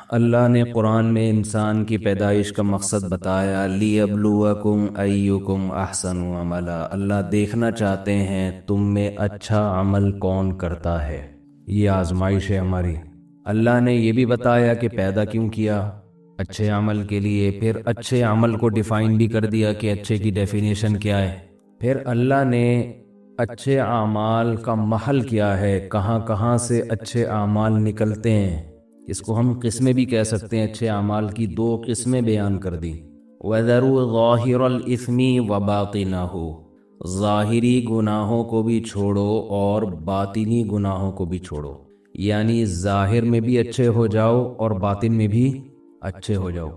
اللہ نے قرآن میں انسان کی پیدائش کا مقصد بتایا، لِیَبْلُوَکُمْ أَیُّکُمْ أَحْسَنُ عَمَلًا۔ اللہ دیکھنا چاہتے ہیں تم میں اچھا عمل کون کرتا ہے، یہ آزمائش ہے ہماری۔ اللہ نے یہ بھی بتایا کہ پیدا کیوں کیا، اچھے عمل کے لیے۔ پھر اچھے عمل کو ڈیفائن بھی کر دیا کہ اچھے کی ڈیفینیشن کیا ہے۔ پھر اللہ نے اچھے اعمال کا محل کیا ہے، کہاں کہاں سے اچھے اعمال نکلتے ہیں، اس کو ہم قسمیں بھی کہہ سکتے ہیں۔ اچھے اعمال کی دو قسمیں بیان کر دی، وَذَرُوا ظَاهِرَ الْإِثْمِ وَبَاطِنَهُ، ظاہری گناہوں کو بھی چھوڑو اور باطنی گناہوں کو بھی چھوڑو، یعنی ظاہر میں بھی اچھے ہو جاؤ اور باطن میں بھی اچھے ہو جاؤ۔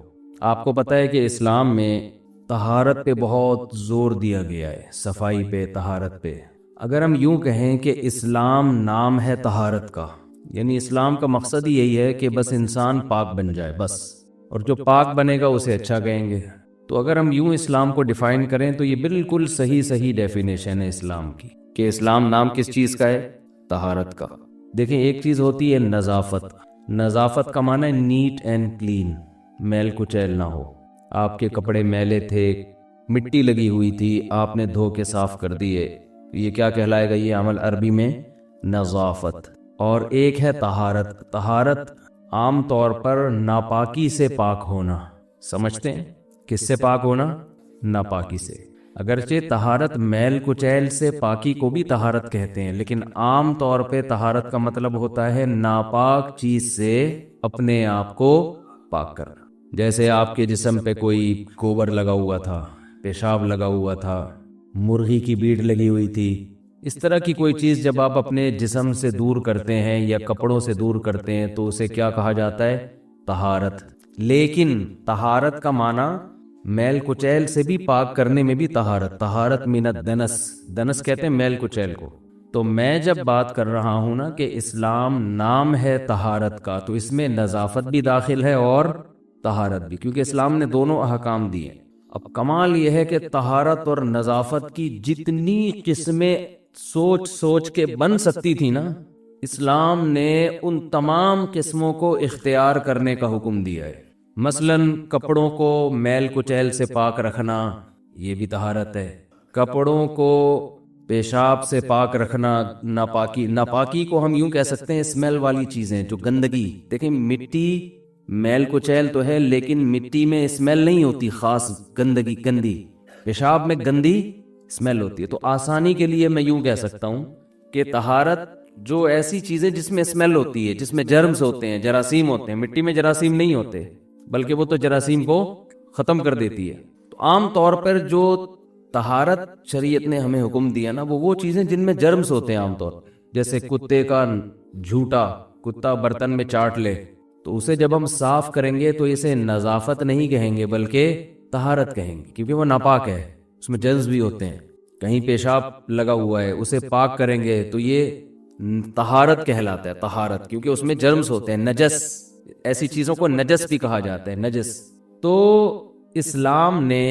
آپ کو پتہ ہے کہ اسلام میں طہارت پہ بہت زور دیا گیا ہے، صفائی پہ، طہارت پہ۔ اگر ہم یوں کہیں کہ اسلام نام ہے طہارت کا، یعنی اسلام کا مقصد ہی یہی ہے کہ بس انسان پاک بن جائے بس، اور جو پاک بنے گا اسے اچھا کہیں گے۔ تو اگر ہم یوں اسلام کو ڈیفائن کریں تو یہ بالکل صحیح ڈیفینیشن ہے اسلام کی، کہ اسلام نام کس چیز کا ہے؟ طہارت کا۔ دیکھیں، ایک چیز ہوتی ہے نظافت۔ نظافت کا معنی ہے نیٹ اینڈ کلین، میل کچیل نہ ہو۔ آپ کے کپڑے میلے تھے، مٹی لگی ہوئی تھی، آپ نے دھو کے صاف کر دیے، یہ کیا کہلائے گا؟ یہ عمل عربی میں نظافت۔ اور ایک ہے طہارت۔ طہارت عام طور پر ناپاکی سے پاک ہونا، سمجھتے ہیں؟ کس سے پاک ہونا؟ ناپاکی سے۔ اگرچہ طہارت میل کچیل سے پاکی کو بھی طہارت کہتے ہیں، لیکن عام طور پہ طہارت کا مطلب ہوتا ہے ناپاک چیز سے اپنے آپ کو پاک کرنا۔ جیسے آپ کے جسم پہ کوئی گوبر لگا ہوا تھا، پیشاب لگا ہوا تھا، مرغی کی بیٹ لگی ہوئی تھی، اس طرح کی کوئی چیز جب آپ اپنے جسم سے دور کرتے ہیں یا کپڑوں سے دور کرتے ہیں تو اسے کیا کہا جاتا ہے؟ طہارت۔ لیکن طہارت کا معنی میل کچیل سے بھی پاک کرنے میں بھی طہارت۔ طہارت من الدنس، دنس کہتے ہیں میل کچیل کو۔ تو میں جب بات کر رہا ہوں نا کہ اسلام نام ہے طہارت کا، تو اس میں نظافت بھی داخل ہے اور طہارت بھی، کیونکہ اسلام نے دونوں احکام دیے۔ اب کمال یہ ہے کہ طہارت اور نظافت کی جتنی قسمیں سوچ کے بن سکتی تھی نا، اسلام نے ان تمام قسموں کو اختیار کرنے کا حکم دیا ہے۔ مثلا کپڑوں کو میل کچیل سے پاک رکھنا، یہ بھی طہارت ہے۔ کپڑوں کو پیشاب سے پاک رکھنا، ناپاکی کو ہم یوں کہہ سکتے ہیں اسمیل والی چیزیں، جو گندگی۔ دیکھیں، مٹی میل کچیل تو ہے لیکن مٹی میں اسمیل نہیں ہوتی، خاص گندگی، گندی۔ پیشاب میں گندی اسمیل ہوتی ہے۔ تو آسانی کے لیے میں یوں کہہ سکتا ہوں کہ طہارت جو ایسی چیزیں جس میں اسمیل ہوتی ہے، جس میں جرمز ہوتے ہیں، جراثیم ہوتے ہیں، مٹی میں جراثیم نہیں ہوتے، بلکہ وہ تو جراثیم کو ختم کر دیتی ہے۔ تو عام طور پر جو طہارت شریعت نے ہمیں حکم دیا نا، وہ چیزیں جن میں جرمز ہوتے ہیں عام طور پر، جیسے کتے کا جھوٹا، کتا برتن میں چاٹ لے تو اسے جب ہم صاف کریں گے تو اسے نظافت نہیں کہیں گے بلکہ طہارت کہیں گے، کیونکہ وہ ناپاک ہے، اس میں جرمز بھی ہوتے ہیں۔ کہیں پیشاب لگا ہوا ہے، اسے پاک کریں گے تو یہ طہارت کہلاتا ہے، طہارت، کیونکہ اس میں جرمز ہوتے ہیں، نجس۔ ایسی چیزوں کو نجس بھی کہا جاتا ہے، نجس۔ تو اسلام نے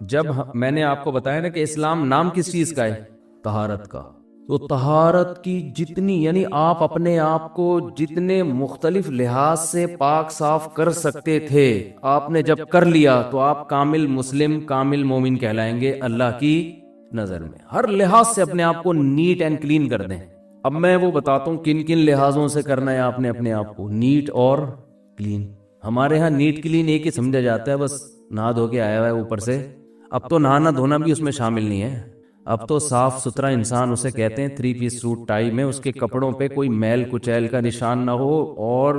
جب میں نے آپ کو بتایا نا کہ اسلام نام کس چیز کا ہے؟ طہارت کا۔ تو طہارت کی جتنی، یعنی آپ اپنے آپ کو جتنے مختلف لحاظ سے پاک صاف کر سکتے تھے، آپ نے جب کر لیا تو آپ کامل مسلم، کامل مومن کہلائیں گے اللہ کی نظر میں۔ ہر لحاظ سے اپنے آپ کو نیٹ اینڈ کلین کر دیں۔ اب میں وہ بتاتا ہوں کن کن لحاظوں سے کرنا ہے آپ نے اپنے آپ کو نیٹ اور کلین۔ ہمارے ہاں نیٹ کلین ایک ہی سمجھا جاتا ہے، بس نہا دھو کے آیا ہوا ہے اوپر سے۔ اب تو نہانا دھونا بھی اس میں شامل نہیں ہے، اب تو صاف ستھرا انسان اسے کہتے ہیں، 3 پیس سوٹ ٹائی میں اس کے کپڑوں پہ کوئی میل کچیل کا نشان نہ ہو، اور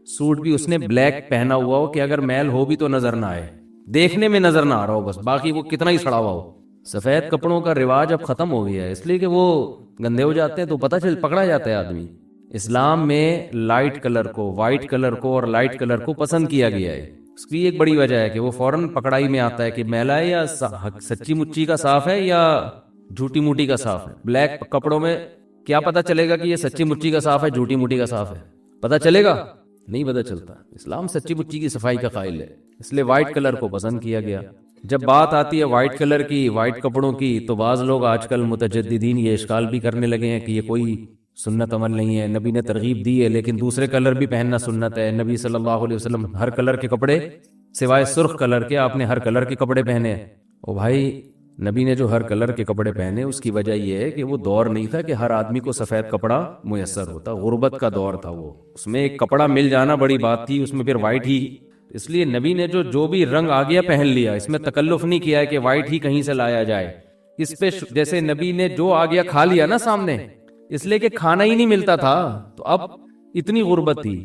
سوٹ بھی اس نے بلیک پہنا ہوا ہو کہ اگر میل ہو بھی تو نظر نہ آئے، دیکھنے میں نظر نہ آ رہا ہو بس، باقی وہ کتنا ہی سڑا ہوا ہو۔ سفید کپڑوں کا رواج اب ختم ہو گیا ہے، اس لیے کہ وہ گندے ہو جاتے ہیں تو پکڑا جاتا ہے آدمی۔ اسلام میں لائٹ کلر کو، وائٹ کلر کو اور لائٹ کلر کو پسند کیا گیا ہے۔ اس کی ایک بڑی وجہ ہے کہ وہ فوراً پکڑائی میں آتا ہے کہ میلا ہے یا سچی مچی کا صاف ہے یا جھوٹی موٹی کا صاف ہے۔ بلیک کپڑوں میں کیا پتا چلے گا کہ یہ سچی مچی کا صاف ہے، جھوٹی موٹی کا صاف ہے؟ پتا چلے گا؟ نہیں پتا چلتا۔ اسلام سچی مچی کی صفائی کا قائل ہے، اس لیے وائٹ کلر کو پسند کیا گیا۔ جب بات آتی ہے وائٹ کلر کی، وائٹ کپڑوں کی، تو بعض لوگ آج کل متجددین یہ اشکال بھی کرنے لگے ہیں کہ یہ کوئی سنت عمل نہیں ہے، نبی نے ترغیب دی ہے، لیکن دوسرے کلر بھی پہننا سنت ہے۔ نبی صلی اللہ علیہ وسلم ہر کلر کے کپڑے سوائے سرخ کلر کے آپ نے ہر کلر کے کپڑے پہنے ہیں۔ او بھائی، نبی نے جو ہر کلر کے کپڑے پہنے اس کی وجہ یہ ہے کہ وہ دور نہیں تھا کہ ہر آدمی کو سفید کپڑا میسر ہوتا، غربت کا دور تھا، وہ اس میں ایک کپڑا مل جانا بڑی بات تھی، اس میں پھر وائٹ ہی، اس لیے نبی نے جو بھی رنگ آ گیا پہن لیا، اس میں تکلف نہیں کیا ہے کہ وائٹ ہی کہیں سے لایا جائے اس پہ۔ جیسے نبی نے جو آ گیا کھا لیا نا سامنے، اس لیے کہ کھانا ہی نہیں ملتا تھا، تو اب اتنی غربت تھی۔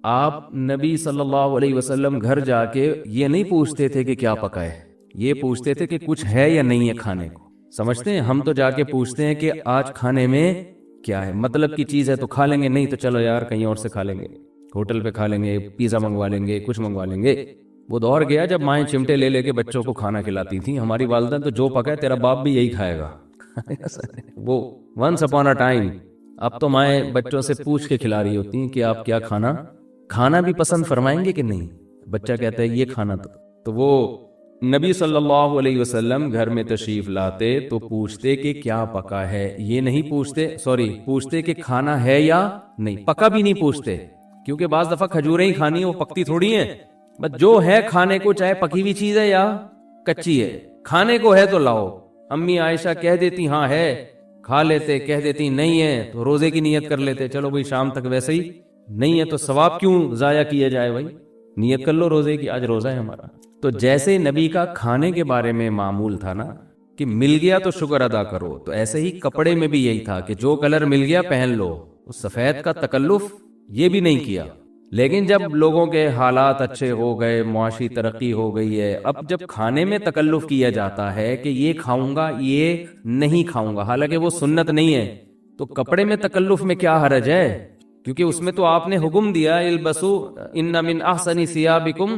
آپ نبی صلی اللہ علیہ وسلم گھر جا کے یہ نہیں پوچھتے تھے کہ کیا پکا ہے، یہ پوچھتے تھے کہ کچھ ہے یا نہیں ہے کھانے کو۔ سمجھتے ہیں ہم تو جا کے پوچھتے ہیں کہ آج کھانے میں کیا ہے، مطلب کی چیز ہے تو کھا لیں گے، نہیں تو چلو یار کہیں اور سے کھا لیں گے، ہوٹل پہ کھا لیں گے، پیزا منگوا لیں گے، کچھ منگوا لیں گے۔ وہ دور گیا جب مائیں چمٹے لے لے کے بچوں کو کھانا کھلاتی تھیں، ہماری والدہ تو جو پکا ہے تیرا باپ بھی یہی کھائے گا وہ ونس اپون اے ٹائم۔ اب تو مائیں بچوں سے پوچھ کے کھلا رہی ہوتی ہیں کہ آپ کیا کھانا بھی پسند فرمائیں گے کہ نہیں، بچہ کہتا ہے یہ کھانا، تو وہ نبی صلی اللہ علیہ وسلم گھر میں تشریف لاتے تو پوچھتے کہ کیا پکا ہے، یہ نہیں پوچھتے کہ کھانا ہے یا نہیں، پکا بھی نہیں پوچھتے، کیونکہ بعض دفعہ کھجوریں ہی کھانی ہیں، وہ پکتی تھوڑی ہیں، بس جو ہے کھانے کو، چاہے پکی ہوئی چیز ہے یا کچی ہے، کھانے کو ہے تو لاؤ۔ امی عائشہ کہہ دیتی ہاں ہے، کھا لیتے، کہہ دیتی نہیں ہے تو روزے کی نیت کر لیتے، چلو بھائی شام تک ویسے ہی نہیں ہے تو ثواب کیوں ضائع کیا جائے، بھائی نیت کر لو روزے کی، آج روزہ ہے ہمارا۔ تو جیسے نبی کا کھانے کے بارے میں معمول تھا نا کہ مل گیا تو شکر ادا کرو، تو ایسے ہی کپڑے میں بھی یہی تھا کہ جو کلر مل گیا پہن لو، اس سفید کا تکلف یہ بھی نہیں کیا۔ لیکن جب لوگوں کے حالات اچھے ہو گئے، معاشی ترقی ہو گئی ہے، اب جب کھانے میں تکلف کیا جاتا ہے کہ یہ کھاؤں گا یہ نہیں کھاؤں گا، حالانکہ وہ سنت نہیں ہے، تو کپڑے میں تکلف میں کیا حرج ہے؟ کیونکہ اس میں تو آپ نے حکم دیا البسو ان من احسن ثیابکم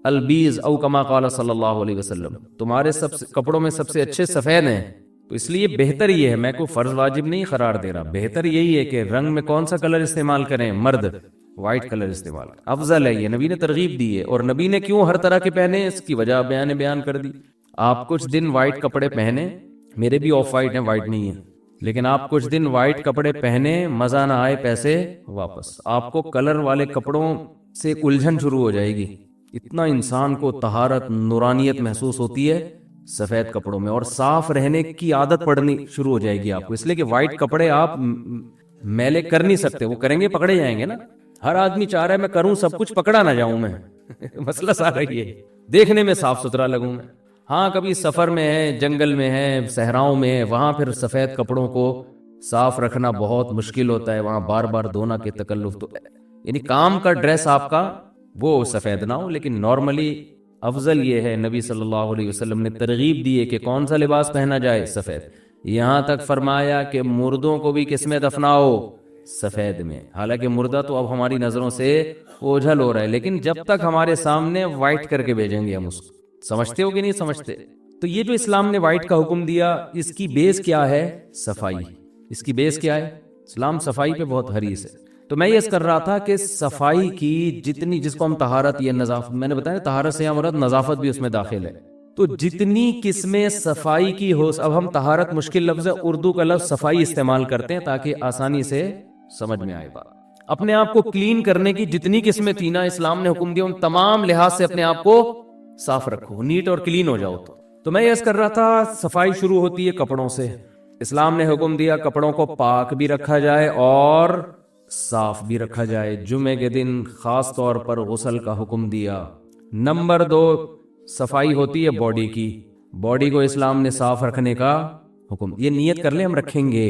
البیض او کما قال صلی اللہ علیہ وسلم، تمہارے سب کپڑوں میں سب سے اچھے سفید ہیں، تو اس لیے بہتر یہ ہے، میں کوئی فرض واجب نہیں قرار دے رہا، بہتر یہی ہے کہ رنگ میں کون سا کلر استعمال کریں، مرد وائٹ کلر استعمال افضل ہے، یہ نبی نے ترغیب دی ہے۔ اور نبی نے کیوں ہر طرح کے پہنے، اس کی وجہ بیان کر دی۔ آپ کچھ دن وائٹ کپڑے پہنے، میرے بھی آف وائٹ ہیں، وائٹ نہیں ہے، لیکن آپ کچھ دن وائٹ کپڑے پہنے، مزہ نہ آئے پیسے واپس، آپ کو کلر والے کپڑوں سے الجھن شروع ہو جائے گی، اتنا انسان کو طہارت نورانیت محسوس ہوتی ہے سفید کپڑوں میں، اور صاف رہنے کی عادت پڑنی شروع ہو جائے گی آپ کو، اس لیے کہ وائٹ کپڑے آپ میلے کر نہیں سکتے، وہ کریں گے پکڑے جائیں گے نا، ہر آدمی چاہ رہا ہے میں کروں سب کچھ، پکڑا نہ جاؤں میں مسئلہ سارا یہ ہے، دیکھنے میں صاف ستھرا لگوں میں۔ ہاں کبھی سفر میں ہے، جنگل میں ہے، صحراؤں میں ہے، وہاں پھر سفید کپڑوں کو صاف رکھنا بہت مشکل ہوتا ہے، وہاں بار بار دھونا کے تکلف، تو یعنی کام کا ڈریس آپ کا وہ سفید نہ ہو، لیکن نارملی افضل یہ ہے، نبی صلی اللہ علیہ وسلم نے ترغیب دی ہے کہ کون سا لباس پہنا جائے، سفید، یہاں تک فرمایا کہ مردوں کو بھی کس میں دفناؤ، سفید میں، حالانکہ مردہ تو اب ہماری نظروں سے اوجھل ہو رہا ہے، لیکن جب تک ہمارے سامنے وائٹ کر کے بھیجیں گے ہم اس کو، سمجھتے ہو کہ نہیں سمجھتے؟ تو یہ جو اسلام نے وائٹ کا حکم دیا، اس کی بیس کیا ہے؟ صفائی، اس کی بیس کیا ہے؟ اسلام صفائی پہ بہت حریص ہے۔ تو میں یہ کر رہا تھا کہ صفائی کی جتنی، جس کو ہم طہارت یا نظافت، میں نے بتایا طہارت سے مراد نظافت بھی اس میں داخل ہے، تو جتنی قسمیں صفائی کی ہو، اب ہم طہارت مشکل لفظ ہے، اردو کا لفظ صفائی استعمال کرتے ہیں تاکہ آسانی سے سمجھ میں آئے بات۔ اپنے آپ کو کلین کرنے کی جتنی قسمیں تھی نا اسلام نے حکم دیا، ان تمام لحاظ سے اپنے آپ کو صاف رکھو، نیٹ اور کلین ہو جاؤ۔ تو میں یہ کر رہا تھا، صفائی شروع ہوتی ہے کپڑوں سے، اسلام نے حکم دیا کپڑوں کو پاک بھی رکھا جائے اور صاف بھی رکھا جائے، جمعے کے دن خاص طور پر غسل کا حکم دیا۔ نمبر 2 صفائی ہوتی ہے باڈی کی، باڈی کو اسلام نے صاف رکھنے کا حکم، یہ نیت کر لیں ہم رکھیں گے،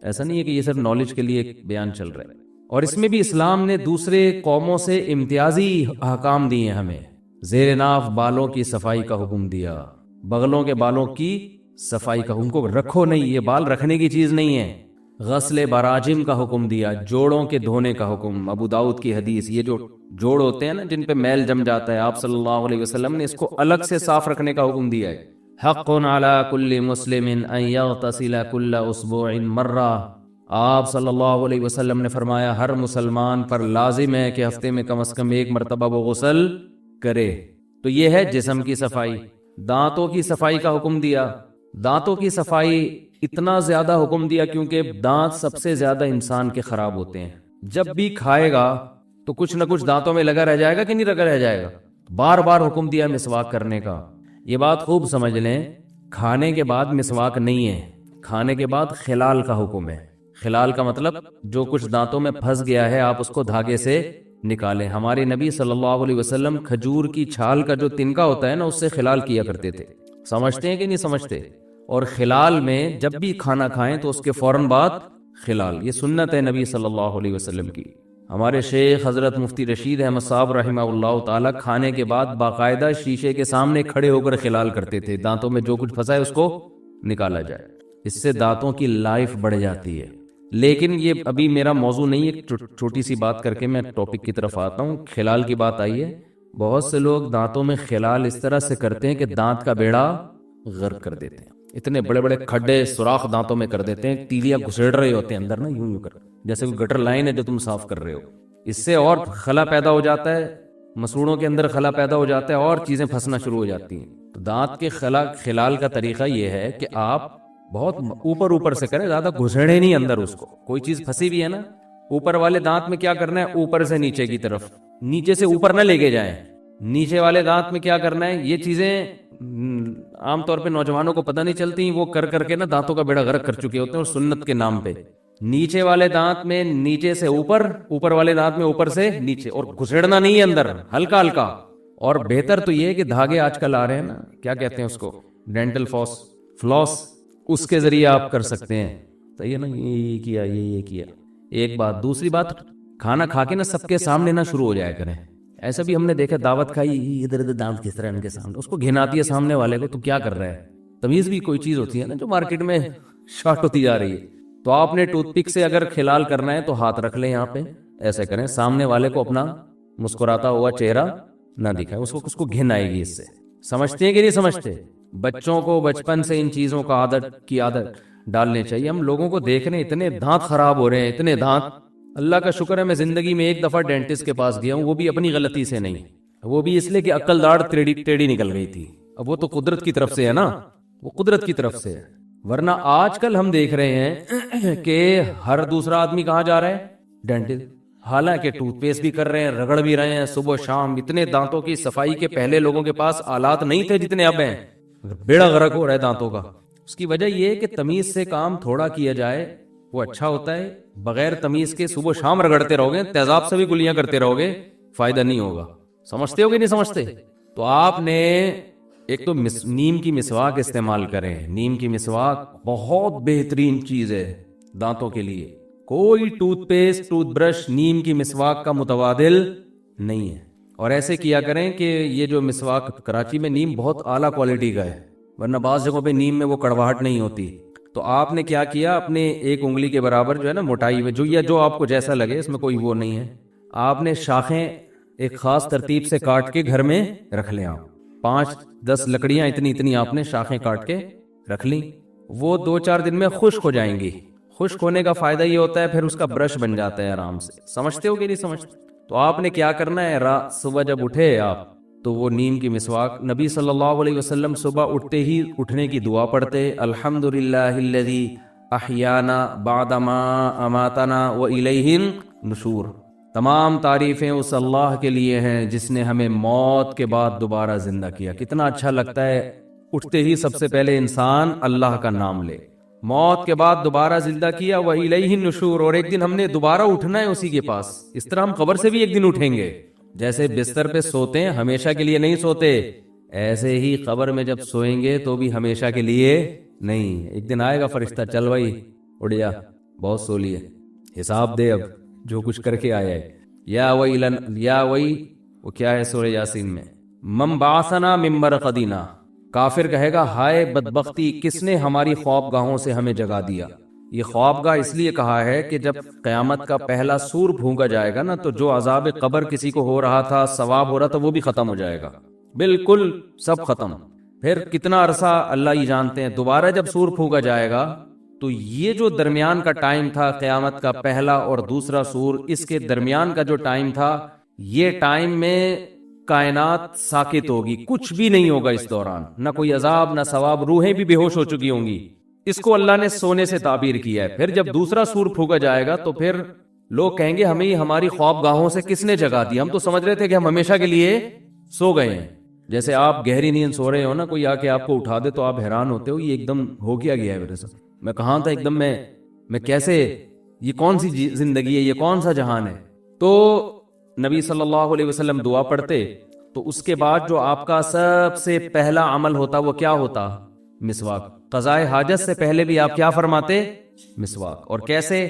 ایسا نہیں ہے کہ یہ صرف نالج کے لیے بیان چل رہا ہے، اور اس میں بھی اسلام نے دوسرے قوموں سے امتیازی احکام دیے ہیں ہمیں، زیر ناف بالوں کی صفائی کا حکم دیا، بغلوں کے بالوں کی صفائی کا حکم، کو رکھو نہیں، یہ بال رکھنے کی چیز نہیں ہے، غسل براجم کا حکم دیا، جوڑوں کے دھونے کا حکم، ابو داؤد کی حدیث، یہ جو جوڑ ہوتے ہیں نا جن پہ میل جم جاتا ہے، آپ صلی اللہ علیہ وسلم نے اس کو الگ سے صاف رکھنے کا حکم دیا ہے۔ حق علی کل مسلم ان یغتسل کل اسبوع مرہ، آپ صلی اللہ علیہ وسلم نے فرمایا ہر مسلمان پر لازم ہے کہ ہفتے میں کم از کم ایک مرتبہ وہ غسل کرے۔ تو یہ ہے جسم کی صفائی۔ دانتوں کی صفائی کا حکم دیا، دانتوں کی صفائی اتنا زیادہ حکم دیا کیونکہ دانت سب سے زیادہ انسان کے خراب ہوتے ہیں. جب بھی کھائے گا تو کچھ نہ کچھ دانتوں میں لگا رہ جائے گا کہ نہیں لگا رہ جائے گا. بار بار حکم دیا مسواک کرنے کا. یہ بات خوب سمجھ لیں، کھانے کے بعد مسواک نہیں ہے، کھانے کے بعد خلال کا حکم ہے. خلال کا مطلب جو کچھ دانتوں میں پھنس گیا ہے آپ اس کو دھاگے سے نکالیں. ہمارے نبی صلی اللہ علیہ وسلم کھجور کی چھال کا جو تنکا ہوتا ہے نا اس سے خلال کیا کرتے تھے. سمجھتے ہیں کہ نہیں سمجھتے؟ اور خلال میں جب بھی کھانا کھائیں تو اس کے فوراً بعد خلال، یہ سنت ہے نبی صلی اللہ علیہ وسلم کی. ہمارے شیخ حضرت مفتی رشید احمد صاحب رحمہ اللہ تعالیٰ کھانے کے بعد باقاعدہ شیشے کے سامنے کھڑے ہو کر خلال کرتے تھے، دانتوں میں جو کچھ پھنسا ہے اس کو نکالا جائے. اس سے دانتوں کی لائف بڑھ جاتی ہے. لیکن یہ ابھی میرا موضوع نہیں ہے، چھوٹی سی بات کر کے میں ٹاپک کی طرف آتا ہوں. خلال کی بات آئی ہے. بہت سے لوگ دانتوں میں خلال اس طرح سے کرتے ہیں کہ دانت کا بیڑا غرق کر دیتے ہیں. اتنے بڑے بڑے کھڈے سوراخ دانتوں میں کر دیتے ہیں، تیلیاں گھسیڑ رہے ہوتے ہیں اندر نا، یوں کر جیسے کوئی گٹر لائن ہے جو تم صاف کر رہے ہو. اس سے اور خلا پیدا ہو جاتا ہے، مسوڑوں کے اندر خلا پیدا ہو جاتا ہے اور چیزیں پھنسنا شروع ہو جاتی ہیں. تو دانت کے خلال کا طریقہ یہ ہے کہ آپ بہت اوپر سے کریں، زیادہ گھسیڑے نہیں اندر اس کو. کوئی چیز پھنسی بھی ہے نا اوپر والے دانت میں، کیا کرنا ہے اوپر سے نیچے کی طرف، نیچے سے اوپر نہ لے کے جائیں. نیچے والے دانت میں کیا کرنا ہے، یہ چیزیں عام طور پہ نوجوانوں کو پتہ نہیں چلتی، وہ کر کے نا دانتوں کا بیڑا غرق کر چکے ہوتے ہیں. اور سنت کے نام پہ نیچے والے دانت میں نیچے سے اوپر والے دانت میں اوپر سے نیچے، اور گھسیڑنا نہیں ہے اندر، ہلکا ہلکا. اور بہتر تو یہ ہے کہ دھاگے آج کل آ رہے ہیں نا، کیا کہتے ہیں اس کو، ڈینٹل فلاس، اس کے ذریعے آپ کر سکتے ہیں. تو یہ نا یہ کیا. ایک بات. دوسری بات، کھانا کھا کے نا سب کے سامنے نہ شروع ہو جایا کریں. ایسا بھی ہم نے دیکھا، دعوت کھائی ادھر دانت کس طرح ان کے سامنے، اس کو گھناتی ہے سامنے والے کو. تو کیا کر رہا ہے؟ تمیز بھی کوئی چیز ہوتی ہے نا جو مارکیٹ میں شارٹ ہوتی جا رہی ہے. تو آپ نے ٹوتھ پک سے اگر خلال کرنا ہے تو ہاتھ رکھ لیں یہاں پہ، ایسے کریں، سامنے والے کو اپنا مسکراتا ہوا چہرہ نہ دکھائے، اس کو گھن آئے گی اس سے. سمجھتے ہیں کہ نہیں سمجھتے؟ بچوں کو بچپن سے ان چیزوں کا عادت ڈالنے چاہیے. ہم لوگوں کو دیکھ رہے ہیں اتنے دانت خراب ہو رہے ہیں، اتنے دانت. اللہ کا شکر ہے میں زندگی میں ایک دفعہ ڈینٹسٹ کے پاس گیا ہوں، وہ بھی اپنی غلطی سے نہیں، وہ بھی اس لیے کہ عقل داڑ ٹیڑھی نکل گئی تھی. اب وہ تو قدرت کی طرف سے ہے نا، وہ قدرت کی طرف سے ہے. ورنہ آج کل ہم دیکھ رہے ہیں کہ ہر دوسرا آدمی کہاں جا رہا ہے، ڈینٹسٹ. حالانکہ ٹوتھ پیسٹ بھی کر رہے ہیں، رگڑ بھی رہے ہیں صبح شام. اتنے دانتوں کی صفائی کے پہلے لوگوں کے پاس آلات نہیں تھے جتنے اب ہیں. بیڑا غرق ہو رہا ہے دانتوں کا. اس کی وجہ یہ ہے کہ تمیز سے کام تھوڑا کیا جائے وہ اچھا ہوتا ہے. بغیر تمیز کے صبح شام رگڑتے رہو گے، تیزاب سے بھی گلیاں کرتے رہو گے، فائدہ نہیں ہوگا. سمجھتے ہو کہ نہیں سمجھتے؟ تو آپ نے ایک تو نیم کی مسواک استعمال کریں. نیم کی مسواک بہت بہترین چیز ہے دانتوں کے لیے. کوئی ٹوتھ پیسٹ، ٹوتھ برش نیم کی مسواک کا متبادل نہیں ہے. اور ایسے کیا کریں کہ یہ جو مسواک، کراچی میں نیم بہت اعلیٰ کوالٹی کا ہے، ورنہ بعض جگہوں پہ نیم میں وہ کڑواہٹ نہیں ہوتی. تو آپ نے کیا کیا، اپنے ایک انگلی کے برابر جو ہے نا موٹائی میں، جو آپ کو جیسا لگے، اس میں کوئی وہ نہیں ہے، آپ نے شاخیں ایک خاص ترتیب سے کاٹ کے گھر میں رکھ لیں. آپ 5-10 لکڑیاں اتنی آپ نے شاخیں کاٹ کے رکھ لیں. وہ 2-4 دن میں خشک ہو جائیں گی. خشک ہونے کا فائدہ یہ ہوتا ہے پھر اس کا برش بن جاتا ہے آرام سے. سمجھتے ہو کہ نہیں سمجھتے؟ تو آپ نے کیا کرنا ہے، صبح جب اٹھے آپ تو وہ نیم کی مسواک، نبی صلی اللہ علیہ وسلم صبح اٹھتے ہی اٹھنے کی دعا پڑھتے، الحمدللہ الذی احیانا بعدما اماتنا والیہ النشور. تمام تعریفیں اس اللہ کے لیے ہیں جس نے ہمیں موت کے بعد دوبارہ زندہ کیا. کتنا اچھا لگتا ہے اٹھتے ہی سب سے پہلے انسان اللہ کا نام لے. موت کے بعد دوبارہ زندہ کیا، والیہ النشور، اور ایک دن ہم نے دوبارہ اٹھنا ہے اسی کے پاس. اس طرح ہم قبر سے بھی ایک دن اٹھیں گے. جیسے بستر پہ سوتے ہیں ہمیشہ کے لیے نہیں سوتے، ایسے ہی قبر میں جب سوئیں گے تو بھی ہمیشہ کے لیے نہیں. ایک دن آئے گا فرشتہ، چل بھائی اٹھ جا، بہت سو لیے، حساب دے اب جو کچھ کر کے آیا ہے. یا وئی وہ کیا ہے سورہ یاسین میں، من بعثنا من مرقدنا. کافر کہے گا ہائے بدبختی، کس نے ہماری خوابگاہوں سے ہمیں جگا دیا. یہ خوابگاہ اس لیے کہا ہے کہ جب قیامت کا پہلا سور پھونکا جائے گا نا تو جو عذاب قبر کسی کو ہو رہا تھا، ثواب ہو رہا تھا، وہ بھی ختم ہو جائے گا، بالکل سب ختم. پھر کتنا عرصہ اللہ ہی جانتے ہیں. دوبارہ جب سور پھونکا جائے گا تو یہ جو درمیان کا ٹائم تھا، قیامت کا پہلا اور دوسرا سور، اس کے درمیان کا جو ٹائم تھا، یہ ٹائم میں کائنات ساکت ہوگی، کچھ بھی نہیں ہوگا اس دوران، نہ کوئی عذاب نہ ثواب. روحیں بھی بے ہوش ہو چکی ہوں گی. اس کو اللہ نے سونے سے تعبیر کیا ہے. پھر جب دوسرا سور پھونکا جائے گا تو پھر لوگ کہیں گے ہمیں ہماری خواب گاہوں سے کس نے جگا دی, ہم تو سمجھ رہے تھے کہ ہم ہمیشہ کے لیے سو گئے ہیں. جیسے آپ گہری نیند سو رہے ہو نا, کوئی آ کے آپ کو اٹھا دے تو آپ حیران ہوتے ہو یہ ایک دم ہو کیا گیا ہے میرے ساتھ, میں کہاں تھا ایک دم, میں کیسے, یہ کون سی زندگی ہے, یہ کون سا جہان ہے. تو نبی صلی اللہ علیہ وسلم دعا پڑھتے تو اس کے بعد جو آپ کا سب سے پہلا عمل ہوتا وہ کیا ہوتا؟ مسواک. قضائے حاجت سے پہلے بھی آپ کیا فرماتے؟ مسواک. اور کیسے؟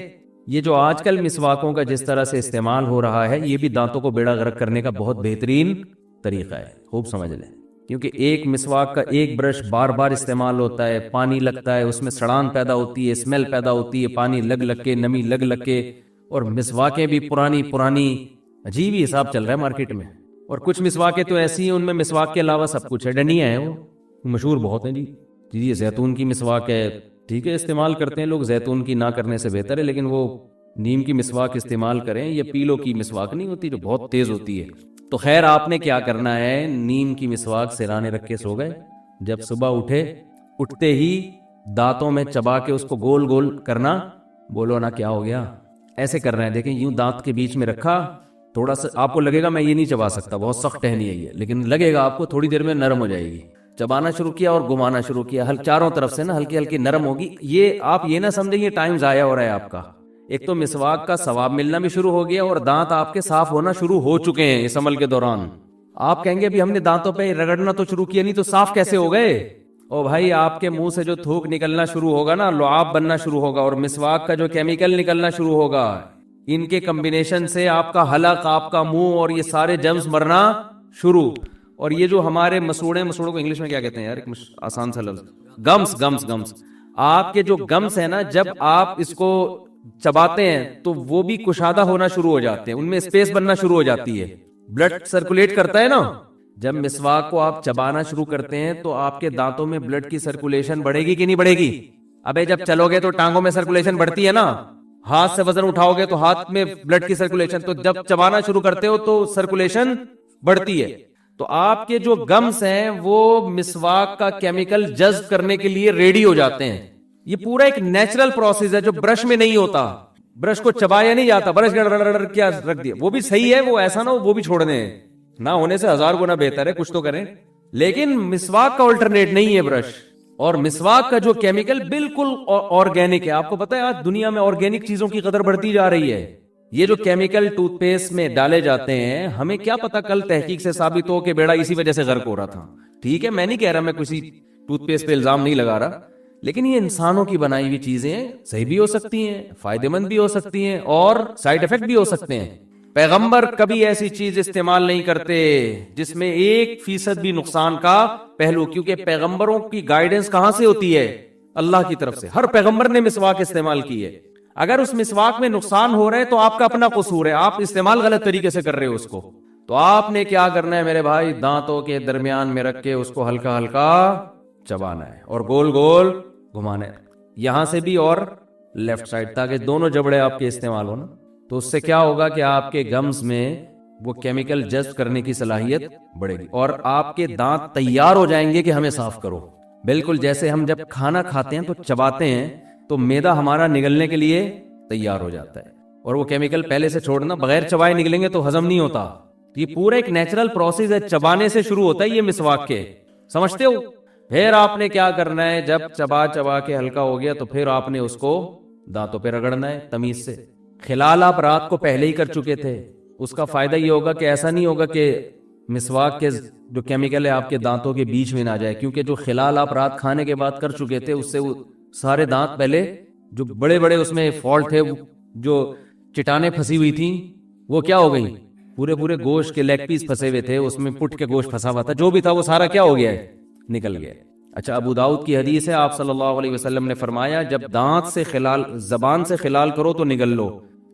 یہ جو آج کل مسواکوں کا جس طرح سے استعمال ہو رہا ہے یہ بھی دانتوں کو بیڑا غرق کرنے کا بہت بہترین طریقہ ہے, خوب سمجھ لیں. کیونکہ ایک مسواک کا ایک برش بار بار استعمال ہوتا ہے, پانی لگتا ہے, اس میں سڑان پیدا ہوتی ہے, اسمیل پیدا ہوتی ہے, پانی لگ لگ کے, نمی لگ لگ کے, اور مسواکیں بھی پرانی عجیب ہی حساب چل رہا ہے مارکیٹ میں. اور کچھ مسواکیں تو ایسی ہیں ان میں مسواک کے علاوہ سب کچھ ہے, ڈنڈیاں ہیں, وہ مشہور بہت ہیں. جی یہ زیتون کی مسواک ہے, ٹھیک ہے استعمال کرتے ہیں لوگ, زیتون کی نہ کرنے سے بہتر ہے, لیکن وہ نیم کی مسواک استعمال کریں. یہ پیلو کی مسواک نہیں ہوتی جو بہت تیز ہوتی ہے. تو خیر آپ نے کیا کرنا ہے, نیم کی مسواک سرانے رکھ کے سو گئے, جب صبح اٹھتے ہی دانتوں میں چبا کے اس کو گول گول کرنا, بولو نا کیا ہو گیا, ایسے کر رہے ہیں. دیکھیں یوں دانت کے بیچ میں رکھا, تھوڑا سا آپ کو لگے گا میں یہ نہیں چبا سکتا, بہت سخت ٹہنی ہے یہ, لیکن لگے گا آپ کو تھوڑی دیر میں نرم ہو جائے گی. چبانا شروع کیا اور گھمانا شروع کیا, چاروں طرف سے نا ہلکی ہلکی نرم ہوگی. یہ آپ یہ نہ سمجھیں یہ ٹائم ضائع ہو رہا ہے آپ کا. ایک تو مسواک کا ثواب ملنا بھی شروع ہو گیا اور دانت آپ کے صاف ہونا شروع ہو چکے ہیں اس عمل کے دوران. آپ کہیں گے بھی ہم نے دانتوں پہ رگڑنا تو شروع کیا نہیں تو صاف کیسے ہو گئے؟ او بھائی آپ کے منہ سے جو تھوک نکلنا شروع ہوگا نا, لعاب بننا شروع ہوگا, اور مسواک کا جو کیمیکل نکلنا شروع ہوگا, ان کے کمبینیشن سے آپ کا حلق, آپ کا منہ اور یہ سارے جرمز مرنا شروع. اور یہ جو ہمارے مسوڑوں کو انگلش میں کیا کہتے ہیں یار, ایک آسان سا لفظ, گمس. آپ کے جو گمس ہیں نا, جب آپ اس کو چباتے ہیں تو وہ بھی کشادہ ہونا شروع ہو جاتے ہیں, ان میں اسپیس بننا شروع ہو جاتی ہے, بلڈ سرکولیٹ کرتا ہے نا. جب مسواک کو آپ چبانا شروع کرتے ہیں تو آپ کے دانتوں میں بلڈ کی سرکولیشن بڑھے گی کہ نہیں بڑھے گی؟ ابے جب چلو گے تو ٹانگوں میں سرکولیشن بڑھتی ہے نا, ہاتھ سے وزن اٹھاؤ گے تو ہاتھ میں بلڈ کی سرکولیشن, تو جب چبانا شروع کرتے ہو تو سرکولیشن بڑھتی ہے. تو آپ کے جو گمس ہیں وہ مسواک کا کیمیکل جذب کرنے کے لیے ریڈی ہو جاتے ہیں. یہ پورا ایک نیچرل پروسیس ہے جو برش میں نہیں ہوتا. برش کو چبایا نہیں جاتا, برش کیا رکھ دیا, وہ بھی صحیح ہے, وہ ایسا نہ ہو وہ بھی چھوڑ دیں, نہ ہونے سے 1000 گنا بہتر ہے, کچھ تو کریں. لیکن مسواک کا الٹرنیٹ نہیں ہے برش. اور مسواک کا جو کیمیکل بالکل آرگینک ہے. آپ کو پتا ہے آج دنیا میں آرگینک چیزوں کی قدر بڑھتی جا رہی ہے. یہ جو کیمیکل ٹوتھ پیسٹ میں ڈالے جاتے ہیں, ہمیں کیا پتا کل تحقیق سے ثابت ہو کہ بیڑا اسی وجہ سے غرق ہو رہا تھا. ٹھیک ہے میں نہیں کہہ رہا, میں کسی ٹوتھ پیسٹ پہ الزام نہیں لگا رہا, لیکن یہ انسانوں کی بنائی ہوئی چیزیں صحیح بھی ہو سکتی ہیں, فائدہ مند بھی ہو سکتی ہیں, اور سائیڈ ایفیکٹ بھی ہو سکتے ہیں. پیغمبر کبھی ایسی چیز استعمال نہیں کرتے جس میں 1% بھی نقصان کا پہلو, کیونکہ پیغمبروں کی گائیڈنس کہاں سے ہوتی ہے؟ اللہ کی طرف سے. ہر پیغمبر نے مسواک استعمال کی ہے. اگر اس مسواک میں نقصان ہو رہا ہے تو آپ کا اپنا قصور ہے, آپ استعمال غلط طریقے سے کر رہے ہو اس کو. تو آپ نے کیا کرنا ہے میرے بھائی, دانتوں کے درمیان میں رکھ کے اس کو ہلکا ہلکا چبانا ہے اور گول گول گھمانا ہے, یہاں سے بھی اور لیفٹ سائڈ, تاکہ دونوں جبڑے آپ کے استعمال ہو نا. تو اس سے کیا ہوگا کہ آپ کے گمز میں وہ کیمیکل جذب کرنے کی صلاحیت بڑھے گی, اور آپ کے دانت تیار ہو جائیں گے کہ ہمیں صاف کرو. بالکل جیسے ہم جب کھانا کھاتے ہیں تو چباتے ہیں تو میدا ہمارا نگلنے کے لیے تیار ہو جاتا ہے, اور وہ کیمیکل پہلے سے چھوڑنا, بغیر چبائے نگلیں گے تو ہضم نہیں ہوتا. یہ پورا ایک نیچرل پروسیس ہے, چبانے سے شروع ہوتا ہے یہ مسواک کے, سمجھتے ہو؟ پھر آپ نے کیا کرنا ہے, جب چبا کے ہلکا ہو گیا تو پھر آپ نے اس کو دانتوں پہ رگڑنا ہے تمیز سے. خلال آپ رات کو پہلے ہی کر چکے تھے, اس کا فائدہ یہ ہوگا کہ ایسا نہیں ہوگا کہ مسواک کے جو کیمیکل ہے آپ کے دانتوں کے بیچ میں نہ جائے, کیونکہ جو خلال آپ رات کھانے کے بعد کر چکے تھے اس سے وہ سارے دانت پہلے جو بڑے بڑے اس میں فالٹ تھے, جو چٹانیں پھنسی ہوئی تھیں, وہ کیا ہو گئی, پورے گوشت کے لیگ پیس پھنسے ہوئے تھے, اس میں پٹ کے گوشت پھنسا ہوا تھا, جو بھی تھا وہ سارا کیا ہو گیا ہے, نکل گیا. اچھا ابو داؤد کی حدیث ہے, آپ صلی اللہ علیہ وسلم نے فرمایا جب دانت سے خلال, زبان سے خلال کرو تو نگل لو,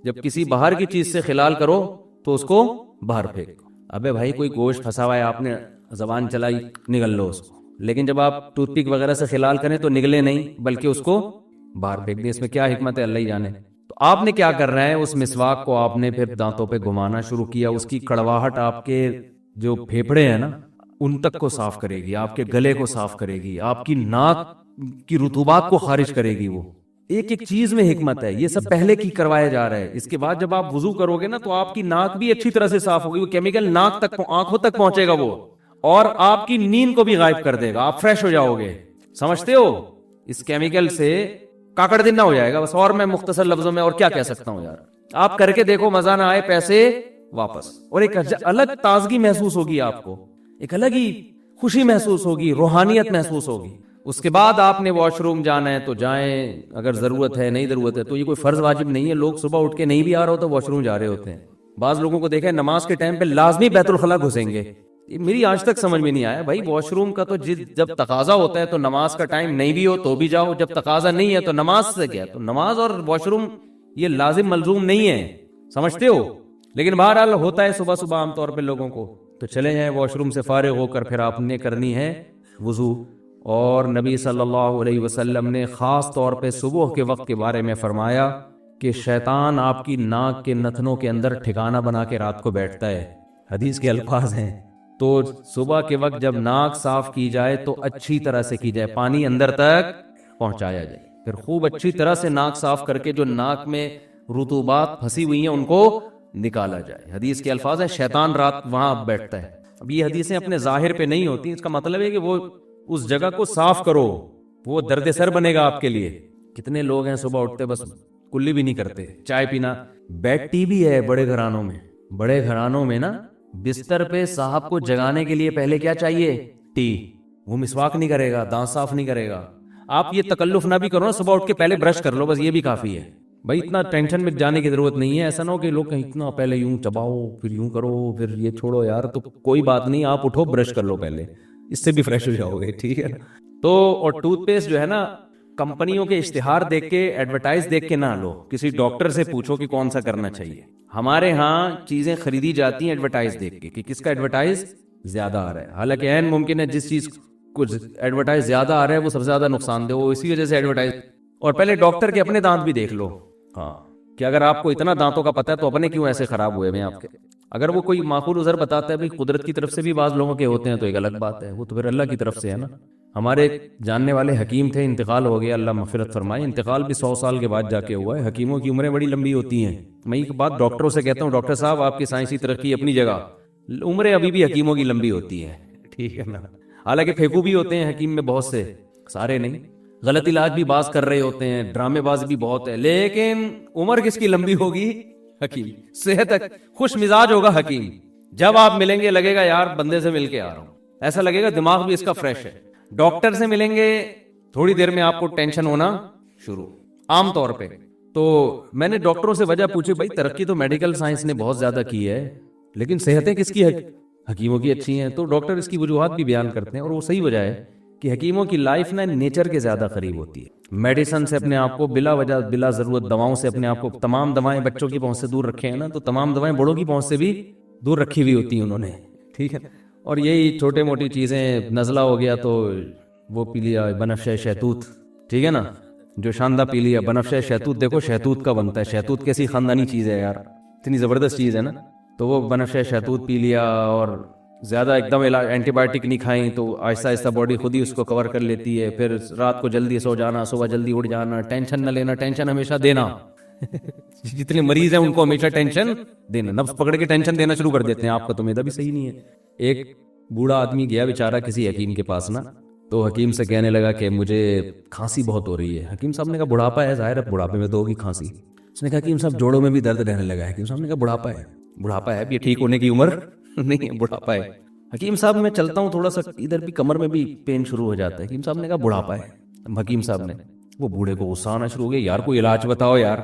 جب کسی باہر کی چیز سے خلال کرو تو اس کو باہر پھینک. ابے بھائی کوئی گوشت پھنسا ہوا ہے, آپ نے زبان چلائی, نگل لو اس کو, لیکن جب آپ ٹوتھ پک وغیرہ سے خلال کریں تو نگلے نہیں بلکہ اس کو باہر پھینک دیں. اس میں کیا حکمت ہے اللہ ہی جانے. تو آپ نے کیا کر رہے ہیں, اس مسواک کو آپ نے پھر دانتوں پہ گھمانا شروع کیا, اس کی کڑواہٹ آپ کے جو پھیپھڑے ہیں نا, ان تک کو صاف کرے گی، آپ کے گلے کو صاف کرے گی، آپ کی ناک کی رطوبات کو خارج کرے گی. وہ ایک ایک چیز میں حکمت ہے. یہ سب پہلے کی کروایا جا رہا ہے. اس کے بعد جب آپ وضو کرو گے نا تو آپ کی ناک بھی اچھی طرح سے صاف ہوگی. وہ کیمیکل ناک تک آنکھوں تک پہنچے گا وہ، اور آپ کی نیند کو بھی غائب کر دے گا. آپ فریش ہو جاؤ گے. سمجھتے ہو؟ اس کیمیکل سے کاکڑ دن نہ ہو جائے گا بس. اور میں مختصر لفظوں میں اور کیا کہہ سکتا ہوں یار. آپ کر کے دیکھو، مزہ نہ آئے پیسے واپس. اور ایک الگ تازگی محسوس ہوگی آپ کو، ایک الگ ہی خوشی محسوس ہوگی، روحانیت محسوس ہوگی. اس کے بعد آپ نے واش روم جانا ہے تو جائیں، اگر ضرورت ہے. نہیں ضرورت ہے تو یہ کوئی فرض واجب نہیں ہے. لوگ صبح اٹھ کے نہیں بھی آ رہا ہو تو واش روم جا رہے ہوتے ہیں. بعض لوگوں کو دیکھا ہے نماز کے ٹائم پہ لازمی بیت الخلاء گھسیں گے. میری آج تک سمجھ میں نہیں آیا بھائی. واش روم کا تو جب تقاضا ہوتا ہے تو نماز کا ٹائم نہیں بھی ہو تو بھی جاؤ. جب تقاضا نہیں ہے تو نماز سے کیا؟ تو نماز اور واش روم یہ لازم ملزوم نہیں ہے. سمجھتے ہو؟ لیکن بہرحال ہوتا ہے صبح صبح عام طور پہ لوگوں کو. تو چلے جائیں واش روم سے فارغ ہو کر پھر آپ نے کرنی ہے وضو. اور نبی صلی اللہ علیہ وسلم نے خاص طور پہ صبح کے وقت کے بارے میں فرمایا کہ شیطان آپ کی ناک کے نتنوں کے اندر ٹھکانہ بنا کے رات کو بیٹھتا ہے. حدیث کے الفاظ ہیں. تو صبح کے وقت جب ناک صاف کی جائے تو اچھی طرح سے کی جائے، پانی اندر تک پہنچایا جائے. پھر خوب اچھی طرح سے ناک صاف کر کے جو ناک میں رطوبات پھنسی ہوئی ہیں ان کو نکالا جائے. حدیث کے الفاظ ہیں شیطان رات وہاں بیٹھتا ہے. اب یہ حدیثیں اپنے ظاہر پہ نہیں ہوتی. اس کا مطلب ہے کہ وہ اس جگہ کو صاف کرو، وہ درد سر بنے گا آپ کے لیے. کتنے لوگ ہیں صبح اٹھتے بس کلی بھی نہیں کرتے، چائے پینا. بیڈ ٹی بھی ہے بڑے گھرانوں میں. بڑے گھرانوں میں نا بستر پہ صاحب کو جگانے کے لیے پہلے کیا چاہیے؟ ٹی. وہ مسواک نہیں کرے گا، دانت صاف نہیں کرے گا. آپ یہ تکلف نہ بھی کرو نا، صبح اٹھ کے پہلے برش کر لو بس، یہ بھی کافی ہے بھائی. اتنا ٹینشن میں جانے کی ضرورت نہیں ہے. ایسا نہ ہو کہ لوگ کہیں اتنا پہلے یوں چباؤ پھر یوں کرو پھر یہ چھوڑو یار. تو کوئی بات نہیں، آپ اٹھو برش کر لو پہلے، اس سے بھی فریش ہو جاؤ گے. ٹھیک ہے. تو اور ٹوتھ پیسٹ جو ہے نا کمپنیوں کے اشتہار دیکھ کے ایڈورٹائز دیکھ کے نہ لو. کسی ڈاکٹر سے پوچھو کہ کون سا کرنا چاہیے. ہمارے ہاں چیزیں خریدی جاتی ہیں ایڈورٹائز دیکھ کے کہ کس کا ایڈورٹائز زیادہ آ رہا ہے. حالانکہ عین ممکن ہے جس چیز کو ایڈورٹائز زیادہ آ رہا ہے وہ سب سے زیادہ نقصان دہ ہو، اسی وجہ سے ایڈورٹائز. اور پہلے ڈاکٹر کے اپنے دانت بھی دیکھ لو. ہاں کہ اگر آپ کو اتنا دانتوں کا پتہ ہے تو اپنے کیوں ایسے خراب ہوئے ہیں آپ کے. اگر وہ کوئی معقول عذر بتاتا ہے بھی قدرت کی طرف سے بھی بعض لوگوں کے ہوتے ہیں تو ایک الگ بات ہے، وہ تو پھر اللہ کی طرف سے ہے نا. ہمارے جاننے والے حکیم تھے، انتقال ہو گیا، اللہ مغفرت فرمائے. انتقال بھی 100 سال کے بعد جا کے ہوا ہے. حکیموں کی عمریں بڑی لمبی ہوتی ہیں. میں ایک بات ڈاکٹروں سے کہتا ہوں، ڈاکٹر صاحب آپ کی سائنسی ترقی اپنی جگہ، عمریں ابھی بھی حکیموں کی لمبی ہوتی ہے. ٹھیک ہے نا. حالانکہ پھیکو بھی ہوتے ہیں حکیم میں بہت سے، سارے نہیں. غلط علاج بھی باز کر رہے ہوتے ہیں، ڈرامے باز بھی بہت ہے، لیکن عمر کس کی لمبی ہوگی؟ حکیم. صحت خوش مزاج ہوگا حکیم. جب آپ ملیں گے لگے گا یار بندے سے مل کے آ رہا ہوں، ایسا لگے گا دماغ بھی اس کا فریش ہے. ڈاکٹر سے ملیں گے تھوڑی دیر میں آپ کو ٹینشن ہونا شروع عام طور پہ. تو میں نے ڈاکٹروں سے وجہ پوچھی، بھائی ترقی تو میڈیکل سائنس نے بہت زیادہ کی ہے لیکن صحتیں کس کی حکیموں کی اچھی ہیں. تو ڈاکٹر اس کی وجوہات بھی بیان کرتے ہیں اور وہ صحیح وجہ ہے کہ حکیموں کی لائف نا نیچر کے زیادہ قریب ہوتی ہے. میڈیسن سے اپنے آپ کو بلا وجہ بلا ضرورت، دواؤں سے اپنے آپ کو، تمام دوائیں بچوں کی پہنچ سے دور رکھے ہیں نا تو تمام دوائیں بڑوں کی پہنچ سے بھی دور رکھی ہوئی ہوتی ہیں انہوں نے. ٹھیک ہے. اور یہی چھوٹے موٹی چیزیں، نزلہ ہو گیا تو وہ پی لیا بنفشہ شہتوت. ٹھیک ہے نا، جو شاندہ پی لیا بنفشہ شہتوت. دیکھو شہتوت کا بنتا ہے، شہتوت کیسی خاندانی چیز ہے یار، اتنی زبردست چیز ہے نا. تو وہ بنفشہ شہتوت پی لیا اور زیادہ ایک دم اینٹی بایوٹک نہیں کھائیں تو آہستہ آہستہ باڈی خود ہی اس کو کور کر لیتی ہے. پھر رات کو جلدی سو جانا، صبح جلدی اٹھ جانا، ٹینشن نہ لینا، ٹینشن ہمیشہ دینا. جتنے مریض ہیں ان کو ہمیشہ ٹینشن دینا، نفس پکڑ کے ٹینشن دینا شروع کر دیتے ہیں. آپ کا تو میدا بھی صحیح نہیں ہے. ایک بوڑھا آدمی گیا بیچارہ کسی حکیم کے پاس نا، تو حکیم سے کہنے لگا کہ مجھے کھانسی بہت ہو رہی ہے. حکیم صاحب نے کہا بڑھاپا ہے، ظاہر ہے بڑھاپے میں تو ہوگی کھانسی. اس نے کہا حکیم صاحب جوڑوں میں بھی درد رہنے لگا ہے. حکیم صاحب نے کہا بڑھاپا ہے. بڑھاپا ہے، اب یہ ٹھیک ہونے کی عمر نہیں ہے، بڑھاپا ہے. حکیم صاحب میں چلتا ہوں تھوڑا سا ادھر بھی کمر میں بھی پین شروع ہو جاتا ہے. حکیم صاحب نے کہا بڑھاپا ہے. حکیم صاحب نے، وہ بوڑھے کو غصہ آنا شروع ہو گیا، یار کوئی علاج بتاؤ یار.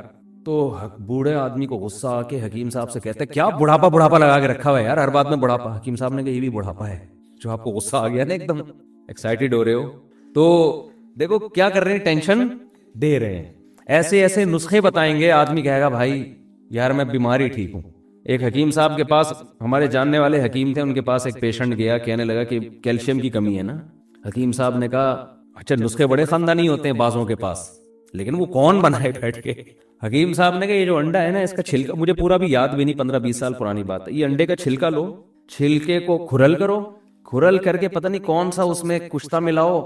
تو بوڑھے آدمی کو غصہ آ کے حکیم صاحب سے کہتے ہیں کیا بڑھاپا بڑھاپا لگا کے رکھا ہوا ہے یار، ہر بات میں بڑھاپا. حکیم صاحب نے کہا یہ بھی بڑھاپا ہے. جو آپ کو غصہ آ گیا نا، ایک دم ایکسائٹیڈ ہو رہے ہو، تو دیکھو کیا کر رہے ہیں، ٹینشن دے رہے ہیں. ایسے ایسے نسخے بتائیں گے، آدمی کہے گا بھائی یار میں بیماری ٹھیک ہوں. ایک حکیم صاحب کے پاس، ہمارے جاننے والے حکیم تھے، ان کے پاس ایک پیشنٹ گیا، کہنے لگا کہ کیلشیم کی کمی ہے نا. حکیم صاحب نے کہا اچھا نسخے بڑے خاندانی ہوتے ہیں بازوں کے پاس، لیکن وہ کون بنائے بیٹھ کے. حکیم صاحب نے کہا یہ جو انڈا ہے نا اس کا چھلکا، مجھے پورا بھی یاد بھی نہیں، 15-20 سال پرانی بات ہے، یہ انڈے کا چھلکا لو، چھلکے کو کھرل کرو، کھرل کر کے پتہ نہیں کون سا اس میں کشتہ ملاؤ،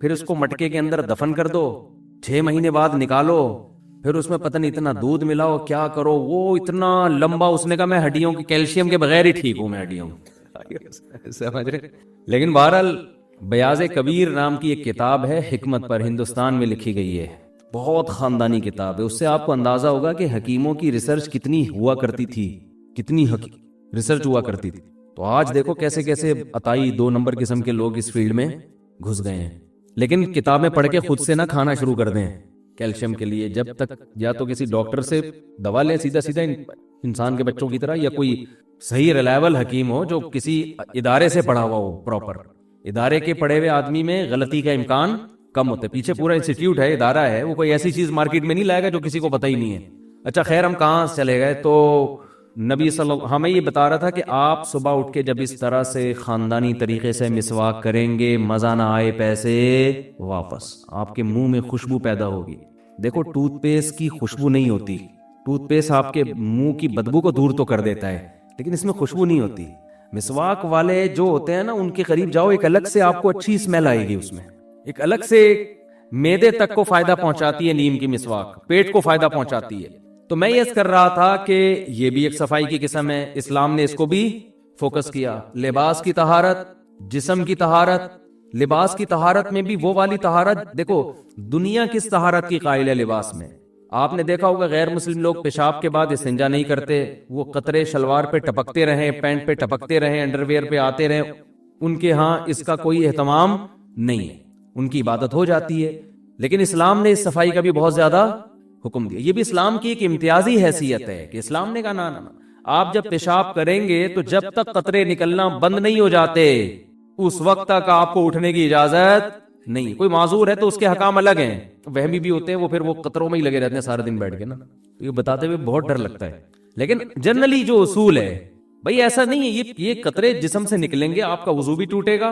پھر اس کو مٹکے کے اندر دفن کر دو، 6 مہینے بعد نکالو، پھر اس میں پتہ نہیں اتنا دودھ ملاؤ، کیا کرو، وہ اتنا لمبا، اس نے کہا میں ہڈیوں کی کیلشیم کے بغیر ہی ٹھیک ہوں، میں ہڈیوں سمجھ رہے۔ لیکن بہرحال بیاض کبیر نام کی ایک کتاب ہے حکمت پر، ہندوستان میں لکھی گئی ہے، بہت خاندانی کتاب ہے، اس سے آپ کو اندازہ ہوگا کہ حکیموں کی ریسرچ کتنی ہوا کرتی تھی، کتنی ریسرچ ہوا کرتی تھی۔ تو آج دیکھو کیسے کیسے عطائی 2 نمبر قسم کے لوگ اس فیلڈ میں گھس گئے ہیں، لیکن کتابیں پڑھ کے خود سے نہ کھانا شروع کر دیں کیلشیم کے لیے، جب تک یا تو کسی ڈاکٹر سے دوا لیں سیدھا سیدھا انسان کے بچوں کی طرح، یا کوئی صحیح ریلائبل حکیم ہو جو کسی ادارے سے پڑھا ہوا ہو، پراپر ادارے کے پڑھے ہوئے آدمی میں غلطی کا امکان کم ہوتا ہے، پیچھے پورا انسٹیٹیوٹ ہے، ادارہ ہے، وہ کوئی ایسی چیز مارکیٹ میں نہیں لائے گا جو کسی کو پتہ ہی نہیں ہے۔ اچھا خیر، ہم کہاں چلے گئے، تو نبی صلی اللہ ہمیں یہ بتا رہا تھا کہ آپ صبح اٹھ کے جب اس طرح سے خاندانی طریقے سے مسواک کریں گے، مزہ نہ آئے پیسے واپس، آپ کے منہ میں خوشبو پیدا ہوگی۔ دیکھو ٹوتھ پیسٹ کی خوشبو نہیں ہوتی، ٹوتھ پیسٹ آپ کے منہ کی بدبو کو دور تو کر دیتا ہے، لیکن اس میں خوشبو نہیں ہوتی۔ مسواک والے جو ہوتے ہیں نا، ان کے قریب جاؤ، ایک الگ سے آپ کو اچھی اسمیل آئے گی، اس میں ایک الگ سے معدے تک کو فائدہ پہنچاتی ہے نیم کی مسواک، پیٹ کو فائدہ پہنچاتی ہے۔ تو میں یہ کر رہا تھا کہ یہ بھی ایک صفائی کی قسم ہے، اسلام نے اس کو بھی فوکس کیا۔ لباس کی طہارت، جسم کی طہارت، لباس کی طہارت میں بھی وہ والی طہارت، دیکھو دنیا کس طہارت کی قائل ہے لباس میں، آپ نے دیکھا ہوگا غیر مسلم لوگ پیشاب کے بعد استنجا نہیں کرتے، وہ قطرے شلوار پہ ٹپکتے رہیں، پینٹ پہ ٹپکتے رہیں، انڈر ویئر پہ آتے رہیں، ان کے ہاں اس کا کوئی اہتمام نہیں ہے، ان کی عبادت ہو جاتی ہے۔ لیکن اسلام نے اس صفائی کا بھی بہت زیادہ حکم دیا، یہ بھی اسلام کی ایک امتیازی حیثیت ہے کہ اسلام نے کہا نا آپ جب پیشاب کریں گے تو جب تک قطرے نکلنا بند نہیں ہو جاتے اس وقت تک آپ کو اٹھنے کی اجازت نہیں۔ کوئی معذور ہے تو اس کے حکام الگ ہیں، وہمی بھی ہوتے ہیں، وہ پھر وہ قطروں میں ہی لگے رہتے ہیں سارے دن بیٹھ کے نا، یہ بتاتے ہوئے بہت ڈر لگتا ہے۔ لیکن جنرلی جو اصول ہے بھائی ایسا نہیں ہے، یہ قطرے جسم سے نکلیں گے، آپ کا وضو بھی ٹوٹے گا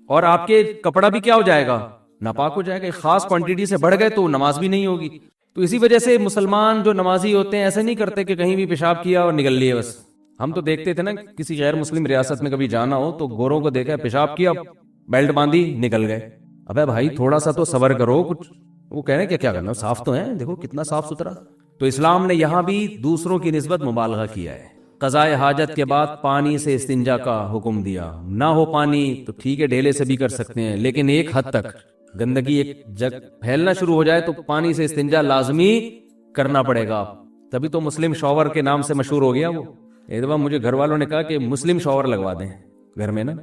اور آپ کے کپڑا بھی کیا ہو جائے گا، ناپاک ہو جائے گا، خاص کوانٹٹی سے بڑھ گئے تو نماز بھی نہیں ہوگی۔ تو اسی وجہ سے مسلمان جو نمازی ہوتے ہیں ایسے نہیں کرتے کہ کہیں بھی پیشاب کیا اور نکل لیے بس۔ ہم تو دیکھتے تھے نا کسی غیر مسلم ریاست میں کبھی جانا ہو تو گوروں کو دیکھا پیشاب کیا، بیلٹ باندھی، نکل گئے۔ ابے بھائی تھوڑا سا تو صبر کرو، کچھ وہ کہہ رہے ہیں کہ کیا کرنا، صاف تو ہیں، دیکھو کتنا صاف ستھرا۔ تو اسلام نے یہاں بھی دوسروں کی نسبت مبالغہ کیا ہے۔ قضاء حاجت کے بعد پانی سے استنجا کا حکم دیا، نہ ہو پانی تو ٹھیک ہے ڈھیلے سے بھی کر سکتے ہیں، لیکن ایک حد تک گندگی ایک جگ پھیلنا شروع ہو جائے تو پانی سے استنجا لازمی کرنا پڑے گا۔ تبھی تو مسلم شاور کے نام سے مشہور ہو گیا وہ۔ ایک دفعہ مجھے گھر والوں نے کہا کہ مسلم شاور لگوا دیں گھر میں نا،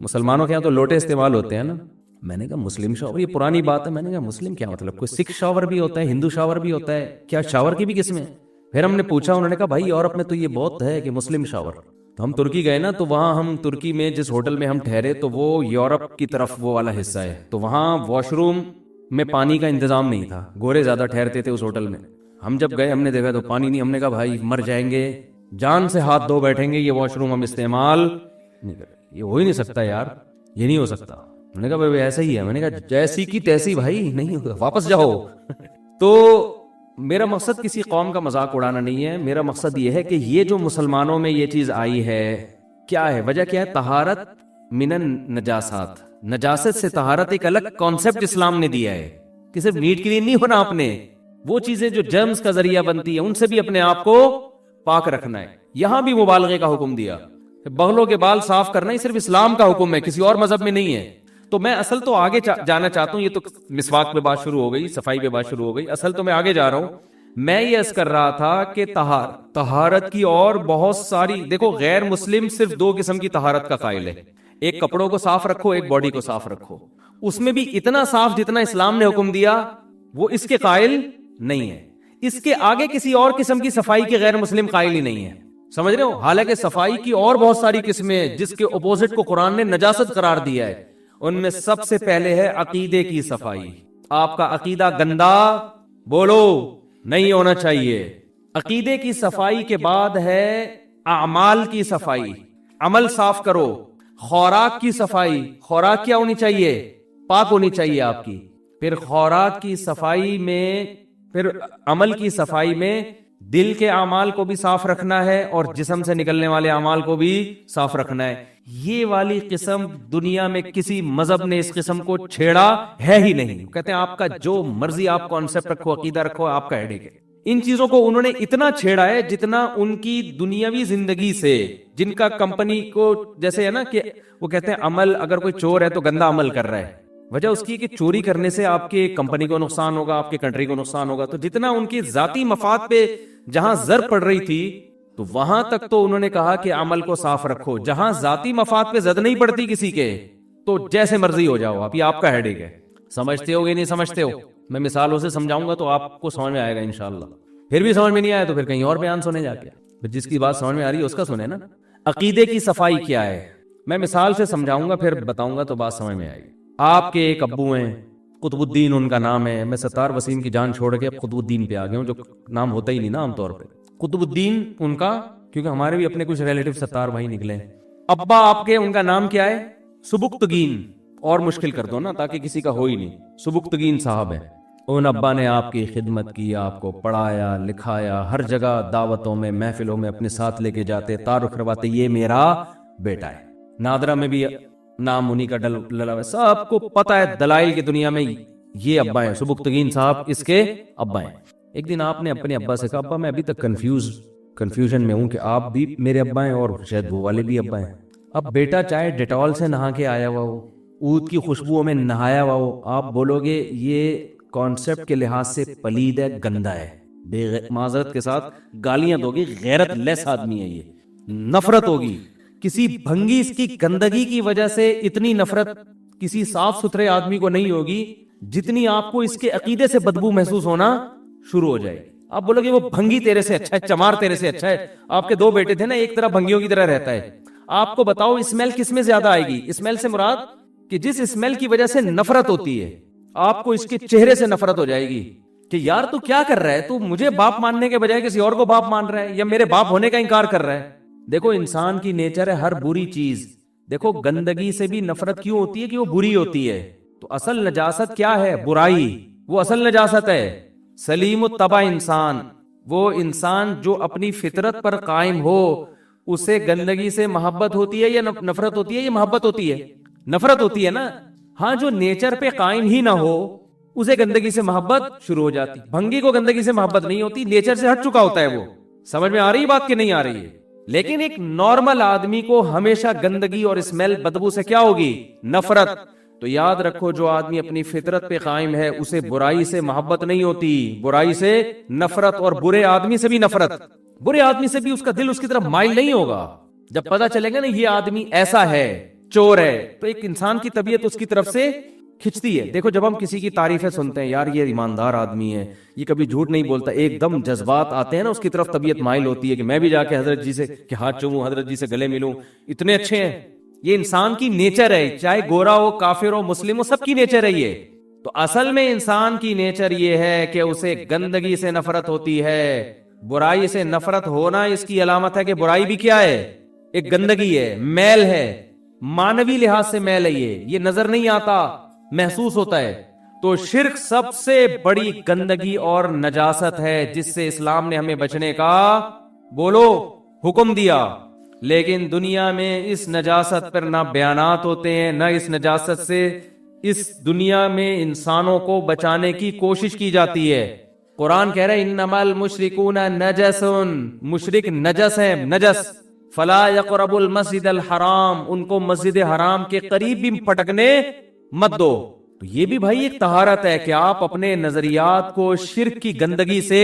مسلمانوں کے یہاں تو لوٹے استعمال ہوتے ہیں نا۔ میں نے کہا مسلم شاور، یہ پرانی بات ہے، میں نے کہا مسلم کیا مطلب، کوئی سکھ شاور بھی ہوتا ہے، ہندو شاور بھی ہوتا ہے کیا، شاور کی بھی قسمیں؟ پھر ہم نے پوچھا، انہوں نے کہا بھائی یورپ میں تو یہ بہت ہے کہ مسلم شاور۔ تو ہم ترکی گئے نا، تو وہاں ہم ترکی میں جس ہوٹل میں ہم ٹھہرے تو وہ یورپ کی طرف وہ والا حصہ ہے، تو وہاں واش روم میں پانی کا انتظام نہیں تھا، گورے زیادہ ٹھہرتے تھے اس ہوٹل میں۔ ہم جب گئے ہم نے دیکھا تو پانی نہیں، ہم نے کہا بھائی مر جائیں گے، جان سے ہاتھ دھو بیٹھیں گے، یہ واش روم ہم استعمال نہیں کریں، یہ ہو ہی نہیں سکتا یار، یہ نہیں ہو سکتا۔ انہوں نے کہا بھائی ایسا ہی ہے، میں نے کہا جیسی کی تیسی بھائی، نہیں ہوگا، واپس جاؤ۔ تو میرا مقصد کسی قوم کا مذاق اڑانا نہیں ہے، میرا مقصد یہ ہے کہ یہ جو مسلمانوں میں یہ چیز آئی ہے کیا ہے، وجہ کیا ہے؟ طہارت من النجاسات، نجاست سے طہارت ایک الگ کانسیپٹ اسلام نے دیا ہے کہ صرف نیٹ کلین نہیں ہونا، آپ نے وہ چیزیں جو جرمز کا ذریعہ بنتی ہیں ان سے بھی اپنے آپ کو پاک رکھنا ہے۔ یہاں بھی مبالغے کا حکم دیا، بغلوں کے بال صاف کرنا ہی صرف اسلام کا حکم ہے، کسی اور مذہب میں نہیں ہے۔ تو میں اصل تو آگے جانا چاہتا ہوں، یہ تو مسواک پہ بات شروع ہو گئی، صفائی پہ بات شروع ہو گئی، اصل تو میں آگے جا رہا ہوں۔ میں یہ عرض کر رہا تھا کہ طہارت کی اور بہت ساری، دیکھو غیر مسلم صرف 2 قسم کی طہارت کا قائل ہے، ایک کپڑوں کو صاف رکھو، ایک باڈی کو صاف رکھو، اس میں بھی اتنا صاف جتنا اسلام نے حکم دیا وہ اس کے قائل نہیں ہے، اس کے آگے کسی اور قسم کی صفائی کے غیر مسلم قائل ہی نہیں ہے، سمجھ رہے ہو؟ حالانکہ صفائی کی اور بہت ساری قسمیں جس کے اپوزٹ کو قرآن نے نجاست قرار دیا ہے، ان میں سب سے پہلے ہے عقیدے کی صفائی۔ آپ کا عقیدہ گندا بولو نہیں ہونا چاہیے۔ عقیدے کی صفائی کے بعد ہے اعمال کی صفائی، عمل صاف کرو۔ خوراک کی صفائی، خوراک کیا ہونی چاہیے؟ پاک ہونی چاہیے آپ کی۔ پھر خوراک کی صفائی میں، پھر عمل کی صفائی میں دل کے اعمال کو بھی صاف رکھنا ہے اور جسم سے نکلنے والے اعمال کو بھی صاف رکھنا ہے. یہ والی قسم دنیا میں کسی مذہب نے اس قسم کو چھیڑا ہے ہی نہیں. کہتے ہیں آپ کا جو مرضی آپ کانسیپٹ رکھو, عقیدہ رکھو, آپ کا ہیڈیک ہے. ان چیزوں کو انہوں نے اتنا چھیڑا ہے جتنا ان کی دنیاوی زندگی سے, جن کا کمپنی کو جیسے ہے نا کہ وہ کہتے ہیں عمل, اگر کوئی چور ہے تو گندا عمل کر رہا ہے. وجہ اس کی کہ چوری کرنے سے آپ کے کمپنی کو نقصان ہوگا, آپ کے کنٹری کو نقصان ہوگا. تو جتنا ان کی ذاتی مفاد پہ جہاں زر پڑ رہی تھی تو وہاں تک تو انہوں نے کہا کہ عمل کو صاف رکھو. جہاں ذاتی مفاد پہ زد نہیں پڑتی کسی کے تو جیسے مرضی ہو جاؤ آپ, یہ آپ کا ہیڈیک ہے. سمجھتے ہو گے نہیں سمجھتے ہو, میں مثالوں سے سمجھاؤں گا تو آپ کو سمجھ میں آئے گا انشاءاللہ. پھر بھی سمجھ میں نہیں آیا تو پھر کہیں اور بیان سنے جا کے. جس کی بات سمجھ میں آ رہی ہے اس کا سنے نا. عقیدے کی صفائی کیا ہے میں مثال سے سمجھاؤں گا, پھر بتاؤں گا تو بات سمجھ میں آئے گی. آپ کے ایک ابو ہیں, قطب الدین ان کا نام ہے. میں ستار وسیم کی جان چھوڑ کے اب قطب الدین پہ آ گیا ہوں, جو نام ہوتا ہی نہیں نا عام طور پہ. قطب الدین ان کا, کیونکہ ہمارے بھی اپنے کچھ ریلیٹو ستار بھائی نکلے. ابا آپ کے, ان کا نام کیا ہے؟ سبکتگین. اور مشکل کر دو نا تاکہ کسی کا ہو ہی نہیں. سبکتگین صاحب ہے. ان ابا نے آپ کی خدمت کی, آپ کو پڑھایا لکھایا, ہر جگہ دعوتوں میں محفلوں میں اپنے ساتھ لے کے جاتے, تعارف کرواتے, یہ میرا بیٹا ہے. نادرہ میں بھی نام انہی کا ڈلا ہے, سب کو پتا ہے دلائل کی دنیا میں یہ ابا ہیں, سبکتگین صاحب اس کے ابا ہیں. ایک دن آپ نے اپنے ابا سے کہا, ابا میں ابھی تک کنفیوژن میں ہوں کہ آپ بھی میرے ابا ہیں اور شاید وہ والے بھی ابا ہیں. اب بیٹا چاہے ڈیٹول سے نہا کے آیا ہوا ہو, عود کی خوشبوؤں میں نہایا ہوا ہو, آپ بولو گے یہ کانسیپٹ کے لحاظ سے پلید ہے, گندا ہے, معذرت کے ساتھ گالیاں دو گی, غیرت لیس آدمی ہے, یہ نفرت ہوگی. کسی بھنگی اس کی گندگی کی وجہ سے اتنی نفرت کسی صاف ستھرے آدمی کو نہیں ہوگی جتنی آپ کو اس کے عقیدے سے بدبو محسوس ہونا شروع ہو جائے. آپ بولو گے وہ بھنگی تیرے سے اچھا ہے, چمار تیرے سے اچھا ہے. آپ کے 2 بیٹے تھے نا, ایک طرح بھنگیوں کی طرح رہتا ہے. آپ کو بتاؤ اسمیل کس میں زیادہ آئے گی؟ اسمیل سے مراد کہ جس اسمیل کی وجہ سے نفرت ہوتی ہے, آپ کو اس کے چہرے سے نفرت ہو جائے گی کہ یار تو کیا کر رہا ہے, تو مجھے باپ ماننے کے بجائے کسی اور کو باپ مان رہا ہے, یا میرے باپ ہونے کا انکار کر رہا ہے. دیکھو انسان کی نیچر ہے ہر بری چیز. دیکھو گندگی سے بھی نفرت کیوں ہوتی ہے کہ وہ بری ہوتی ہے. تو اصل نجاست کیا ہے؟ برائی, وہ اصل نجاست ہے. سلیم الطبع انسان, وہ انسان جو اپنی فطرت پر قائم ہو, اسے گندگی سے محبت ہوتی ہے یا نفرت ہوتی ہے؟ یہ محبت ہوتی ہے, نفرت ہوتی ہے نا. ہاں جو نیچر پہ قائم ہی نہ ہو اسے گندگی سے محبت شروع ہو جاتی. بھنگی کو گندگی سے محبت نہیں ہوتی, نیچر سے ہٹ چکا ہوتا ہے وہ. سمجھ میں آ رہی بات کہ نہیں آ رہی ہے؟ لیکن ایک نارمل آدمی کو ہمیشہ گندگی اور اسمیل بدبو سے کیا ہوگی؟ نفرت. تو یاد رکھو جو آدمی اپنی فطرت پہ قائم ہے اسے برائی سے محبت نہیں ہوتی, برائی سے نفرت. اور برے آدمی سے بھی نفرت, برے آدمی سے بھی اس کا دل اس کی طرف مائل نہیں ہوگا. جب پتا چلے گا نا یہ آدمی ایسا ہے, چور ہے, تو ایک انسان کی طبیعت اس کی طرف سے کھچتی ہے. دیکھو جب ہم کسی کی تعریفیں سنتے ہیں, یار یہ ایماندار آدمی ہے, یہ کبھی جھوٹ نہیں بولتا, ایک دم جذبات آتے ہیں نا, اس کی طرف طبیعت مائل ہوتی ہے کہ میں بھی جا کے حضرت جی سے کہ ہاتھ چوموں, حضرت جی سے گلے ملوں, اتنے اچھے ہیں. یہ انسان کی نیچر ہے, چاہے گورا ہو, کافر ہو, مسلم ہو, سب کی نیچر ہے یہ. تو اصل میں انسان کی نیچر یہ ہے کہ اسے گندگی سے نفرت ہوتی ہے. برائی سے نفرت ہونا اس کی علامت ہے کہ برائی بھی کیا ہے؟ ایک گندگی ہے, میل ہے, مانوی لحاظ سے میل ہے. یہ نظر نہیں آتا, محسوس ہوتا ہے. تو شرک سب سے بڑی گندگی اور نجاست ہے جس سے اسلام نے ہمیں بچنے کا بولو حکم دیا. لیکن دنیا میں اس نجاست پر نہ بیانات ہوتے ہیں, نہ اس نجاست سے اس دنیا میں انسانوں کو بچانے کی کوشش کی جاتی ہے. قرآن کہہ رہا ہے انما المشرکون نجس, مشرک نجس ہیں, نجس. فلا یقربوا المسجد الحرام, ان کو مسجد حرام کے قریب بھی پٹکنے مت دو. تو یہ بھی بھائی ایک طہارت ہے کہ آپ اپنے نظریات کو شرک کی گندگی سے